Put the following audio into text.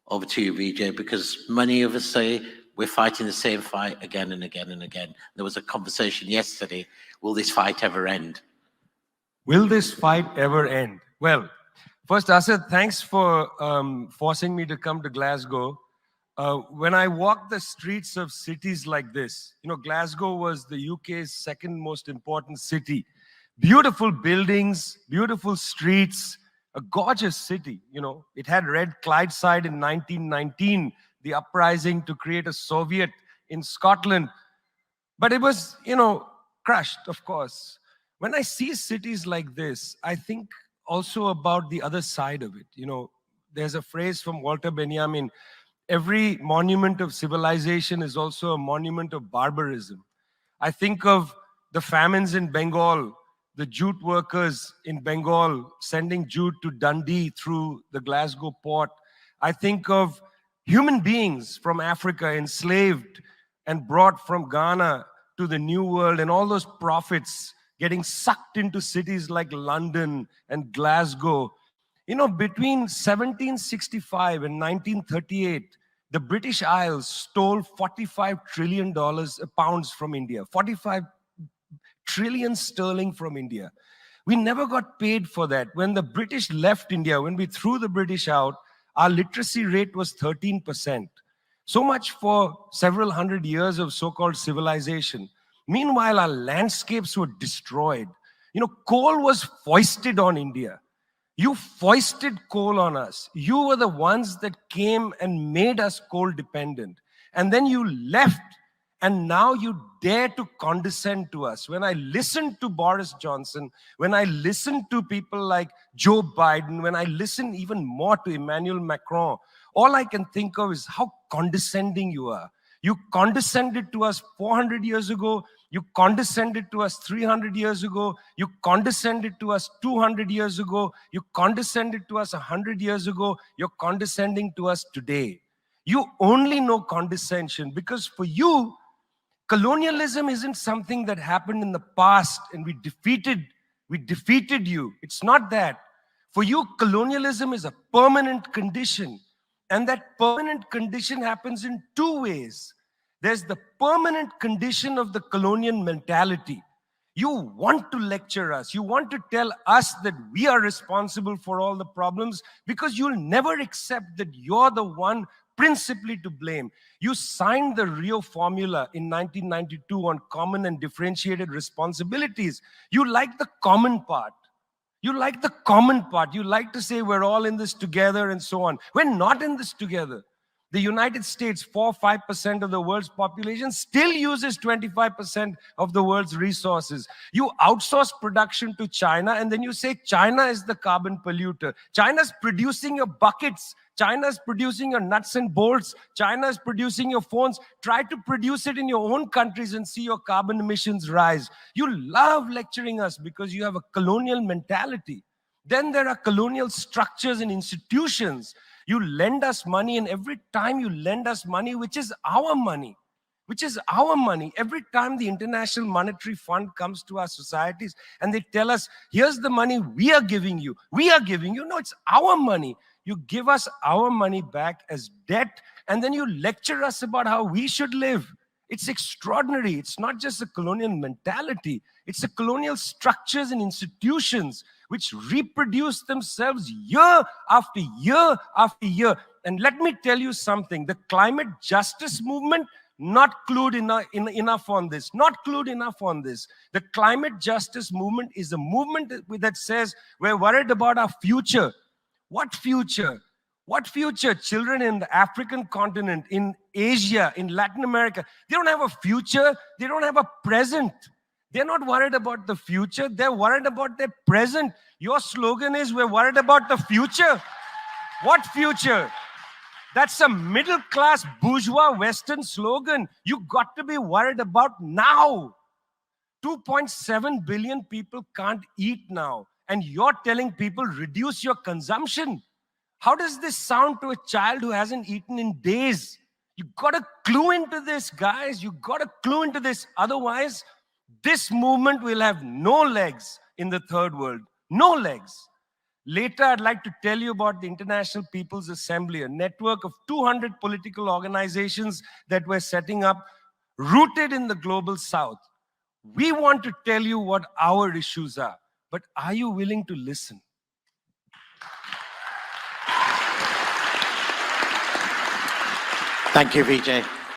Over to you, Vijay, because many of us say we're fighting the same fight again and again and again. There was a conversation yesterday, will this fight ever end? Will this fight ever end? Well, first, Asad, thanks for forcing me to come to Glasgow. When I walk the streets of cities like this, Glasgow was the UK's second most important city. Beautiful buildings, beautiful streets, a gorgeous city. It had Red Clydeside in 1919, the uprising to create a Soviet in Scotland. But it was, crushed, of course. When I see cities like this, I think also about the other side of it. There's a phrase from Walter Benjamin: every monument of civilization is also a monument of barbarism. I think of the famines in Bengal, the jute workers in Bengal sending jute to Dundee through the Glasgow port. I think of human beings from Africa enslaved and brought from Ghana to the New World, and all those prophets getting sucked into cities like London and Glasgow. Between 1765 and 1938, the British Isles stole $45 trillion pounds from India, 45 trillion sterling from India. We never got paid for that. When the British left India, when we threw the British out, our literacy rate was 13%. So much for several hundred years of so-called civilization. Meanwhile, our landscapes were destroyed. Coal was foisted on India. You foisted coal on us. You were the ones that came and made us coal dependent. And then you left, and now you dare to condescend to us. When I listen to Boris Johnson, when I listen to people like Joe Biden, when I listen even more to Emmanuel Macron, all I can think of is how condescending you are. You condescended to us 400 years ago. You condescended to us 300 years ago. You condescended to us 200 years ago. You condescended to us 100 years ago. You're condescending to us today. You only know condescension because for you, colonialism isn't something that happened in the past and we defeated you. It's not that. For you, colonialism is a permanent condition. And that permanent condition happens in two ways. There's the permanent condition of the colonial mentality. You want to lecture us. You want to tell us that we are responsible for all the problems because you'll never accept that you're the one principally to blame. You signed the Rio Formula in 1992 on common and differentiated responsibilities. You like the common part. You like the common part. You like to say we're all in this together and so on. We're not in this together. The United States, 4-5% of the world's population, still uses 25% of the world's resources. You outsource production to China, and then you say China is the carbon polluter. China's producing your buckets. China's producing your nuts and bolts. China's producing your phones. Try to produce it in your own countries and see your carbon emissions rise. You love lecturing us because you have a colonial mentality. Then there are colonial structures and institutions. You lend us money, and every time you lend us money, which is our money, every time the International Monetary Fund comes to our societies and they tell us, here's the money we are giving you. No, it's our money. You give us our money back as debt, and then you lecture us about how we should live. It's extraordinary. It's not just a colonial mentality. It's a colonial structures and institutions which reproduce themselves year after year after year. And let me tell you something. The climate justice movement, not clued enough on this. Not clued enough on this. The climate justice movement is a movement that says we're worried about our future. What future? What future? Children in the African continent, in Asia, in Latin America, they don't have a future. They don't have a present. They're not worried about the future. They're worried about their present. Your slogan is, we're worried about the future. What future? That's a middle-class bourgeois Western slogan. You got to be worried about now. 2.7 billion people can't eat now. And you're telling people, reduce your consumption. How does this sound to a child who hasn't eaten in days? You got to clue into this, guys. You got to clue into this. Otherwise, this movement will have no legs in the third world. No legs. Later, I'd like to tell you about the International People's Assembly, a network of 200 political organizations that we're setting up, rooted in the global south. We want to tell you what our issues are, but are you willing to listen? Thank you, Vijay.